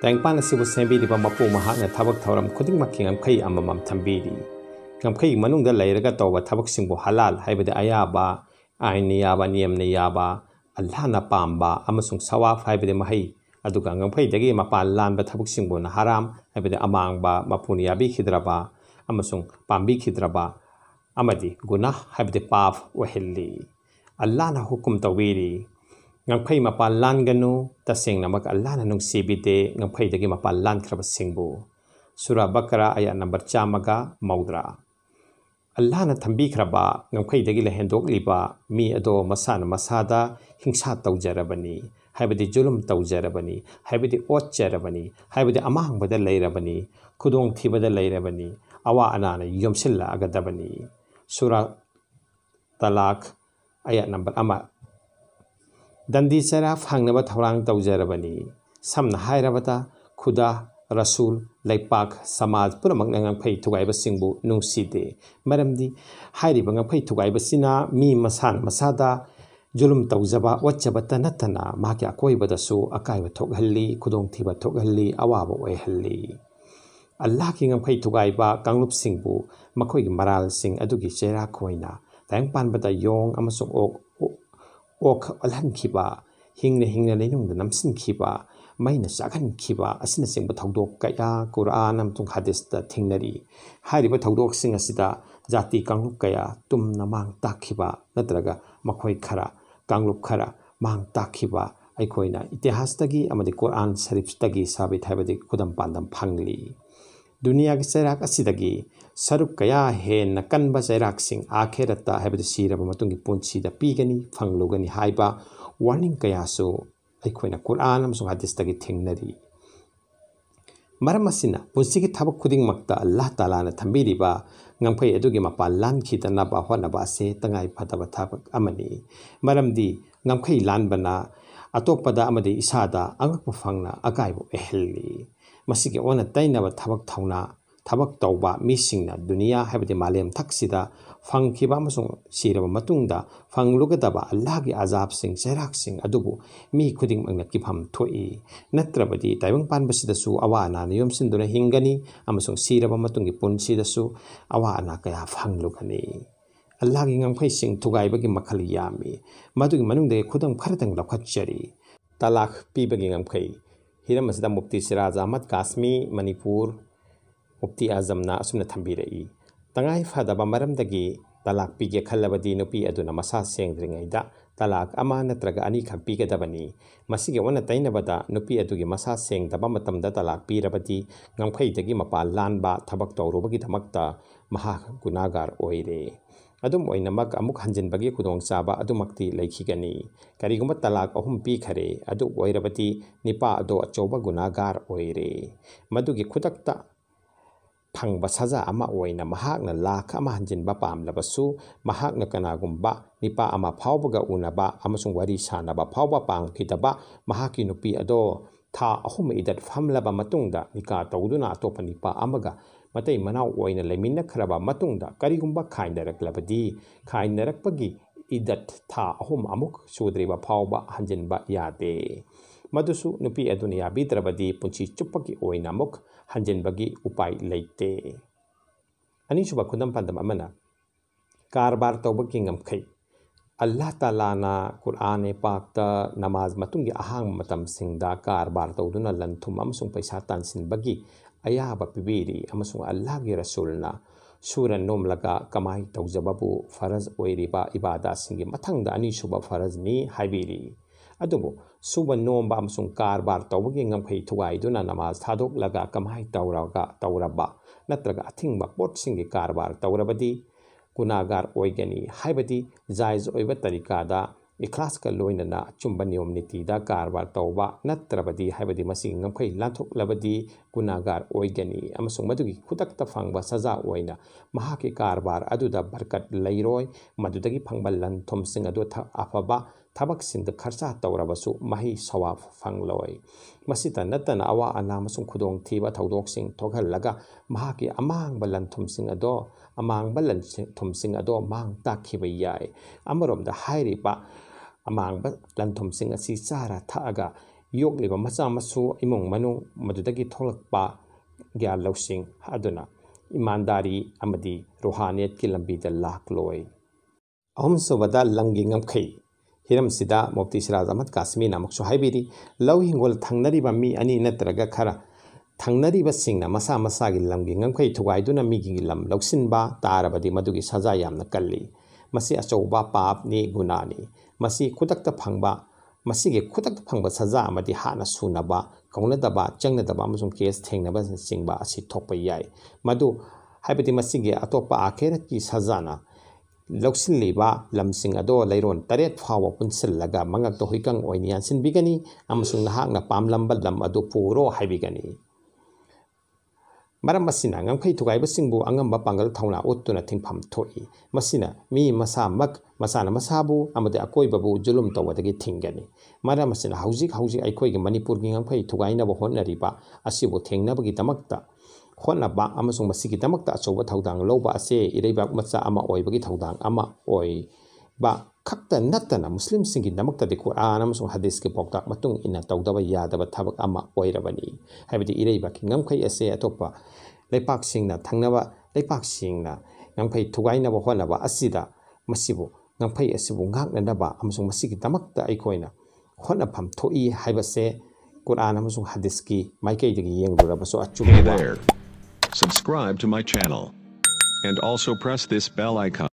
Tangpan asibu sembiriba mapu mahakna thabak thauram khudingmakki ngamkhei amamam thambiri ngamkhei manungda leiraga tawba thabaksingbu halal haibade ayaba aini yaba niyamne yaba allahna pamba amasung sawaf haibade mahai aduga ngamkhei dagi mapal lanba thabaksingbu na haram haibade amangba mapuni yabi khidraba amasung pambi khidraba amadi guna haibade paaf wahilli allahna hukum tawiri Ngamkhei mapal lan ganu taseng namak Allah na nung sibite ngamkhei dagi mapal lan kraba singbu Surah Bakara ayat number 100 maudra Allah na thambi kraba ngamkhei dagi lahendok liba mi ado masana masada hingsa tawjarabani haibadi julum tawjarabani haibadi otjarabani haibadi amang bada leirabani khudong thibada leirabani awa anana yomsilla agadabani Surah Talak ayat number 1 Dandi saraf hangnaba thawrang tawjarabani samna hairabata khuda rasul laipak samaj puramak ngamkhei thugaiba singbu nungside maramdi hairiba ngamkhei thugaiba sina mi masan masada julum tawjaba wachjabata natana mahki akoibada su akaiba thokhalli khudong thiba thokhalli awaba oihalli Allah ki ngamkhei thugaiba kanglup singbu makhoi maral sing adugi chera khoina tangpan bata yong amasung ok alhan khiba hingna leinung da namsin khiba maina sagan khiba asina singba thaudok kaya Quran amtung hadis da thingnari hairiba thaudok sing asida jati kanglup kaya tum namang takhiba natraga makhoi khara kanglup khara mang takhiba aikoina itihas tagi amadi Quran sharif tagi sabit habadi khudam pandam phangli dunia ki sairak asidagi sarup kaya he nakan ba sairak sing akherata habadi siraba matungi punchi da pigani phanglugani haiba warning kaya so aikoina Quran amsung hadis tagi thingnari maram asina punchi ki thabak khuding makta Allah taala na thambiriba ngamkhei adugi mapal lan khitana ba hona ba se tangai phataba thabak amani maramdi ngamkhei lan bana atopada amadi isada angak phangna akaibo ehelli masigi ona tainaba thabak thauna thabak tawba misingna dunia habade malem thaksida phangkhiba amasung siraba matungda phanglugadaba Allahgi azab sing serak sing adubu mi khuding mangna kifam thoi natrabadi taibang panbasida su awana na yomsinduna hingani amasung siraba matungi punsida su awana kaya phanglugani Allahgi ngamkhei sing thugaibagi makhal yami madugi manungde khudang kharatang lakhatchari talak pibagi ngamkhei hiram asida mufti Siraj Ahmad Kasmi Manipur mufti azamna asumna thambirei tangai fadaba maramdagi talak pige khallabadi nupi aduna masa sengdringaida talak ama natraga ani khak pigadabani masige wana tainabada nupi adugi masa sengdaba matamda talak pirabadi ngamkhei dagi mapal lanba thabak tawrubagi dhamakta maha gunagar oire adum oinamak amuk hanjinbagi khudong chaba adumakti leikhigani karigumba talak ahum pi khare adu oirabati nipa ado achoba gunagar oire madugi khudakta phangba saja ama oina mahakna lakh ama hanjinba pamlabasu mahakna kanagumba nipa ama phawbaga unaba amasung wari sanaba phawba pangkhidaba mahaki nupi ado tha ahum idat famlaba matungda nika tawduna atopa nipa amaga matai manau oina leminna kharaba matungda karigumba khaindaраklabadi khainarakpagi idat tha ahum amuk sudriba phawba hanjinba yade madusu nupi aduna yabidrabadi punchi chuppaki oina amuk hanjinbagi upai leite ani suba khudam pandam amana karbar tawbaki ngamkhei Allah taala na Quran e pakta namaz matungi ahang matam singda karbar tawduna lanthum amsung paisa tansin bagi ayaba pibiri amasung Allah gi rasulna sura nomlaga kamai tawjababu faraz oiriba ibada singi mathangda ani suba faraz ni haibiri adubu suba nomba amasung karbar tawbagi ngamkhei thugaiduna namaz thadok laga kamai tawraba natraga athingba pot singi karbar tawrabadi gunagar oigani haibadi jaiz oiba tarikada ikhlas ka loinana chumba niyom niti da karbar tawba natrabadi haibadi masing ngamkhei lanthok labadi gunagar oigani amasung madugi khudakta phangba saja oina mahaki karbar aduda barkat leiroi madudagi phangba lan thomsing adu afaba thabak singda kharcha tawrabasu mahi sawaf phangloi masita natana awa ana masung khudong thiba thaudok sing thokhallaga mahaki amang balan thomsing ado amang balan thomsing ado mang takhiba yai amarom da hairiba amang ba lan thomsing asi chara thaga yokleba macha masu imong manu madudagi tholakpa gya lawsing aduna imandari amadi rohaniyat ki lambi da lakloi ahum sobada langi ngamkhei hiram sida mufti siraj ahmad kasmi namak so haibiri law hingol thangnari ba mi ani natraga khara thangnari ba singna masa masa gi lamgi ngamkhei thugai duna mi gi lam lawsin ba tarabadi madugi saja yamna kalli masi achouba pap ni gunani masi khudak ta phangba masi ge khudak ta phangba saja amadi hana sunaba kauna daba changna daba amasung case thengnaba singba asi thokpa yai madu haibadi masi ge atopa akherat ki sajana loksin liba lamsing ado leiron taret phawa punsil laga mangak to huikang oinian sin bigani amasung nahak na pamlamba lam ado puro haibigani maram masina ngamkhei thugai basingbu angamba pangal thauna uttuna thingpham thoi masina mi masa mak masana masabu amade akoi babu julum tawdagi thingani maram masina hauzik aikoi ge manipur gi ngamkhei thugai na bo honnari ba asibu thengna bagi tamakta khonna ba amasung masigi tamakta achoba thaudang loba ase ireiba macha ama oibagi thaudang ama oi ba khakta natana muslim singi damakta de Quran amasung hadis ke poktak matung ina tawdaba yadaba thabak ama oirabani habidi ireiba ki ngamkhei ase atopa leipak singna thangnaba leipak singna ngamkhei thugaina bo honaba asida masibu ngamkhei asibu ngaknaba amasung masigi damakta aikoina honna pham thoi haibase Quran amasung hadis ki maikei de yengdura baso achu Hey there. Subscribe to my channel and also press this bell icon.